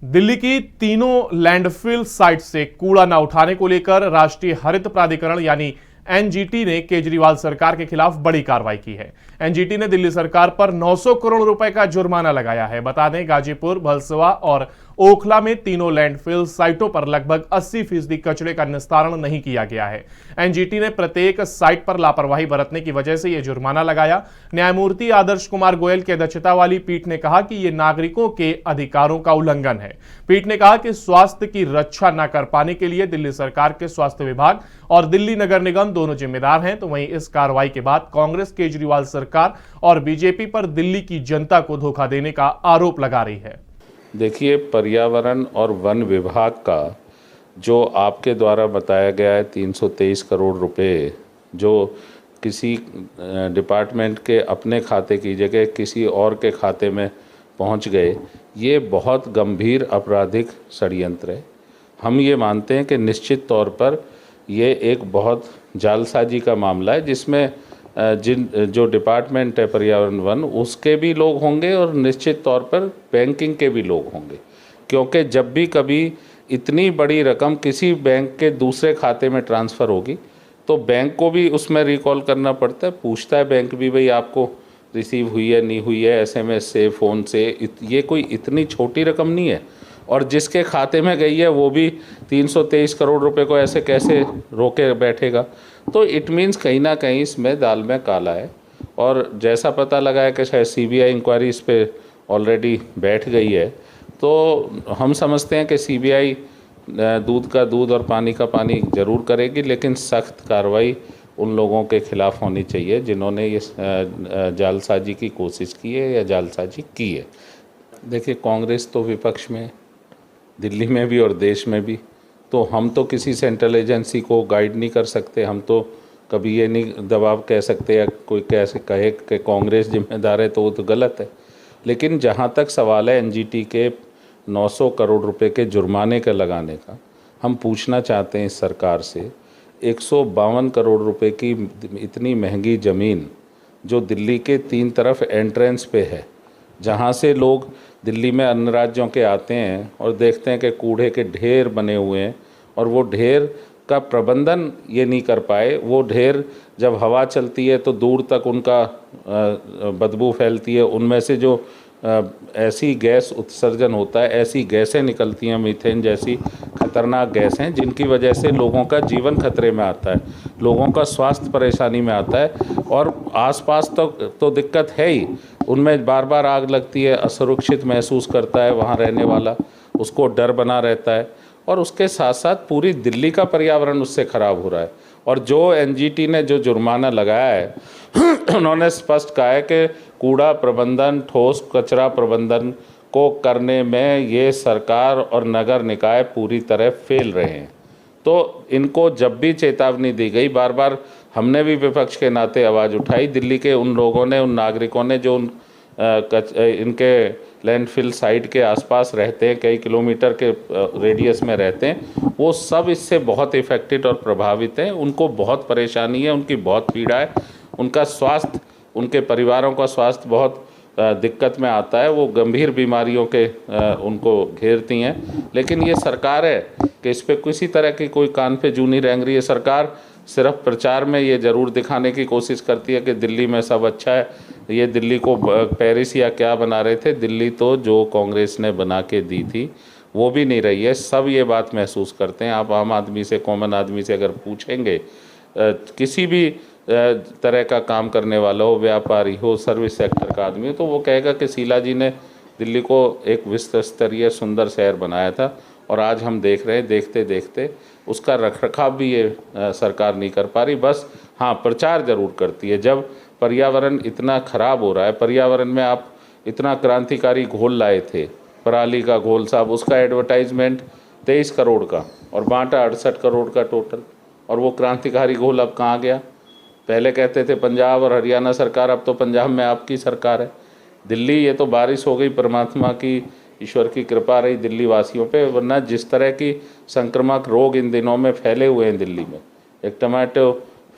दिल्ली की तीनों landfill site से कूड़ा न उठाने को लेकर राष्ट्रीय हरित प्राधिकरण यानी एनजीटी ने केजरीवाल सरकार के खिलाफ बड़ी कार्रवाई की है। एनजीटी ने दिल्ली सरकार पर 900 करोड़ रुपए का जुर्माना लगाया है। बता दें, गाजीपुर, भलसवा और ओखला में तीनों लैंडफिल साइटों पर लगभग 80% कचरे का निस्तारण नहीं किया गया है। एनजीटी ने प्रत्येक साइट पर लापरवाही बरतने की वजह से यह जुर्माना लगाया। न्यायमूर्ति आदर्श कुमार गोयल की अध्यक्षता वाली पीठ ने कहा कि यह नागरिकों के अधिकारों का उल्लंघन है। पीठ ने कहा कि स्वास्थ्य की रक्षा न कर पाने के लिए दिल्ली सरकार के स्वास्थ्य विभाग और दिल्ली नगर निगम दोनों जिम्मेदार हैं। तो वहीं इस कार्रवाई के बाद कांग्रेस केजरीवाल सरकार और बीजेपी पर दिल्ली की जनता को धोखा देने का आरोप लगा रही है। देखिए, पर्यावरण और वन विभाग का जो आपके द्वारा बताया गया है 323 करोड़ रुपए जो किसी डिपार्टमेंट के अपने खाते की जगह किसी और के खाते में पहुंच गए, ये बहुत गंभीर आपराधिक षड्यंत्र है। हम ये मानते हैं कि निश्चित तौर पर ये एक बहुत जालसाजी का मामला है जिसमें जो डिपार्टमेंट है पर्यावरण वन, उसके भी लोग होंगे और निश्चित तौर पर बैंकिंग के भी लोग होंगे, क्योंकि जब भी कभी इतनी बड़ी रकम किसी बैंक के दूसरे खाते में ट्रांसफ़र होगी तो बैंक को भी उसमें रिकॉल करना पड़ता है। पूछता है बैंक भी, भाई आपको रिसीव हुई है नहीं हुई है, एसएमएस से, फ़ोन से। ये कोई इतनी छोटी रकम नहीं है, और जिसके खाते में गई है वो भी 323 करोड़ रुपए को ऐसे कैसे रोके बैठेगा। तो इट मीन्स कहीं ना कहीं इसमें दाल में काला है। और जैसा पता लगा है कि शायद सीबीआई इंक्वायरी इस पर ऑलरेडी बैठ गई है, तो हम समझते हैं कि सीबीआई दूध का दूध और पानी का पानी ज़रूर करेगी, लेकिन सख्त कार्रवाई उन लोगों के खिलाफ होनी चाहिए जिन्होंने ये जालसाजी की कोशिश की है या जालसाजी की है। देखिए, कांग्रेस तो विपक्ष में, दिल्ली में भी और देश में भी, तो हम तो किसी सेंट्रल एजेंसी को गाइड नहीं कर सकते। हम तो कभी ये नहीं दबाव कह सकते या कोई कैसे कहे कि कांग्रेस जिम्मेदार है, तो वो तो गलत है। लेकिन जहाँ तक सवाल है एनजीटी के 900 करोड़ रुपए के जुर्माने का लगाने का, हम पूछना चाहते हैं इस सरकार से, 152 करोड़ रुपए की इतनी महंगी ज़मीन जो दिल्ली के 3 तरफ एंट्रेंस पे है, जहाँ से लोग दिल्ली में अन्य राज्यों के आते हैं और देखते हैं कि कूड़े के ढेर बने हुए हैं और वो ढेर का प्रबंधन ये नहीं कर पाए। वो ढेर जब हवा चलती है तो दूर तक उनका बदबू फैलती है, उनमें से जो ऐसी गैस उत्सर्जन होता है, ऐसी गैसें निकलती हैं, मीथेन जैसी खतरनाक गैसें, जिनकी वजह से लोगों का जीवन खतरे में आता है, लोगों का स्वास्थ्य परेशानी में आता है। और आसपास तो दिक्कत है ही, उनमें बार बार आग लगती है, असुरक्षित महसूस करता है वहाँ रहने वाला, उसको डर बना रहता है, और उसके साथ साथ पूरी दिल्ली का पर्यावरण उससे ख़राब हो रहा है। और जो एनजीटी ने जो जुर्माना लगाया है उन्होंने स्पष्ट कहा है कि कूड़ा प्रबंधन, ठोस कचरा प्रबंधन को करने में ये सरकार और नगर निकाय पूरी तरह फेल रहे हैं। तो इनको जब भी चेतावनी दी गई, बार बार हमने भी विपक्ष के नाते आवाज़ उठाई। दिल्ली के उन लोगों ने, उन नागरिकों ने जो इनके लैंडफिल साइट के आसपास रहते हैं, कई किलोमीटर के रेडियस में रहते हैं, वो सब इससे बहुत इफ़ेक्टेड और प्रभावित हैं। उनको बहुत परेशानी है, उनकी बहुत पीड़ा है, उनका स्वास्थ्य, उनके परिवारों का स्वास्थ्य बहुत दिक्कत में आता है, वो गंभीर बीमारियों के उनको घेरती हैं। लेकिन ये सरकार है कि इस पर किसी तरह की कोई कान पे जू नहीं रेंग रही है। सरकार सिर्फ प्रचार में ये ज़रूर दिखाने की कोशिश करती है कि दिल्ली में सब अच्छा है। ये दिल्ली को पेरिस या क्या बना रहे थे, दिल्ली तो जो कांग्रेस ने बना के दी थी वो भी नहीं रही है। सब ये बात महसूस करते हैं। आप आम आदमी से, कॉमन आदमी से अगर पूछेंगे, किसी भी तरह का काम करने वाला हो, व्यापारी हो, सर्विस सेक्टर का आदमी हो, तो वो कहेगा कि शीला जी ने दिल्ली को एक विश्व स्तरीय सुंदर शहर बनाया था। और आज हम देख रहे हैं, देखते देखते उसका रखरखाव भी ये सरकार नहीं कर पा रही। बस हाँ, प्रचार ज़रूर करती है। जब पर्यावरण इतना ख़राब हो रहा है, पर्यावरण में आप इतना क्रांतिकारी घोल लाए थे, पराली का घोल साहब, उसका एडवर्टाइजमेंट 23 करोड़ का और बांटा 68 करोड़ का टोटल, और वो क्रांतिकारी घोल अब कहाँ गया? पहले कहते थे पंजाब और हरियाणा सरकार, अब तो पंजाब में आपकी सरकार है। दिल्ली, ये तो बारिश हो गई, परमात्मा की, ईश्वर की कृपा रही दिल्ली वासियों पे, वरना जिस तरह की संक्रामक रोग इन दिनों में फैले हुए हैं दिल्ली में, एक टमाटो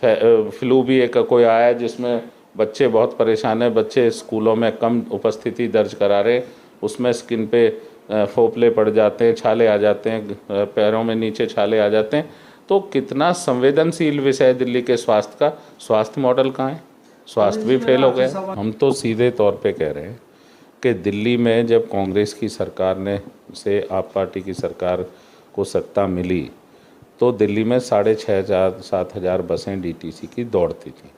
फ्लू भी एक कोई आया जिसमें बच्चे बहुत परेशान हैं, बच्चे स्कूलों में कम उपस्थिति दर्ज करा रहे, उसमें स्किन पे फोपले पड़ जाते हैं, छाले आ जाते हैं, पैरों में नीचे छाले आ जाते हैं। तो कितना संवेदनशील विषय है दिल्ली के स्वास्थ्य का। स्वास्थ्य मॉडल कहाँ है? स्वास्थ्य भी फेल हो गया। हम तो सीधे तौर पे कह रहे हैं कि दिल्ली में जब कांग्रेस की सरकार ने से आप पार्टी की सरकार को सत्ता मिली तो दिल्ली में 6,500-7,000 बसें डीटीसी की दौड़ती थी।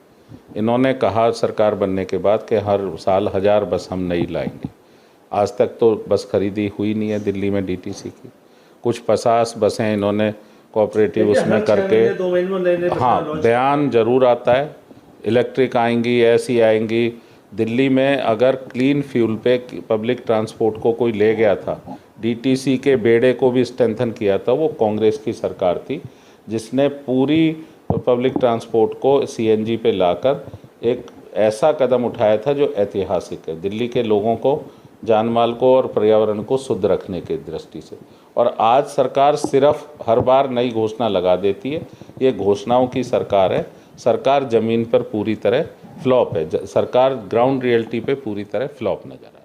इन्होंने कहा सरकार बनने के बाद कि हर साल 1,000 बस हम नई लाएंगे। आज तक तो बस खरीदी हुई नहीं है दिल्ली में डीटीसी की। कुछ 50 बसें इन्होंने कोऑपरेटिव उसमें करके, हाँ, बयान जरूर आता है इलेक्ट्रिक आएंगी, ऐसी आएंगी। दिल्ली में अगर क्लीन फ्यूल पे पब्लिक ट्रांसपोर्ट को कोई ले गया था, डीटीसी के बेड़े को भी स्ट्रेंथन किया था, वो कांग्रेस की सरकार थी जिसने पूरी पब्लिक ट्रांसपोर्ट को सीएनजी पे लाकर एक ऐसा कदम उठाया था जो ऐतिहासिक है दिल्ली के लोगों को, जानमाल को और पर्यावरण को शुद्ध रखने की दृष्टि से। और आज सरकार सिर्फ हर बार नई घोषणा लगा देती है। ये घोषणाओं की सरकार है। सरकार ज़मीन पर पूरी तरह फ्लॉप है। सरकार ग्राउंड रियलिटी पे पूरी तरह फ्लॉप नजर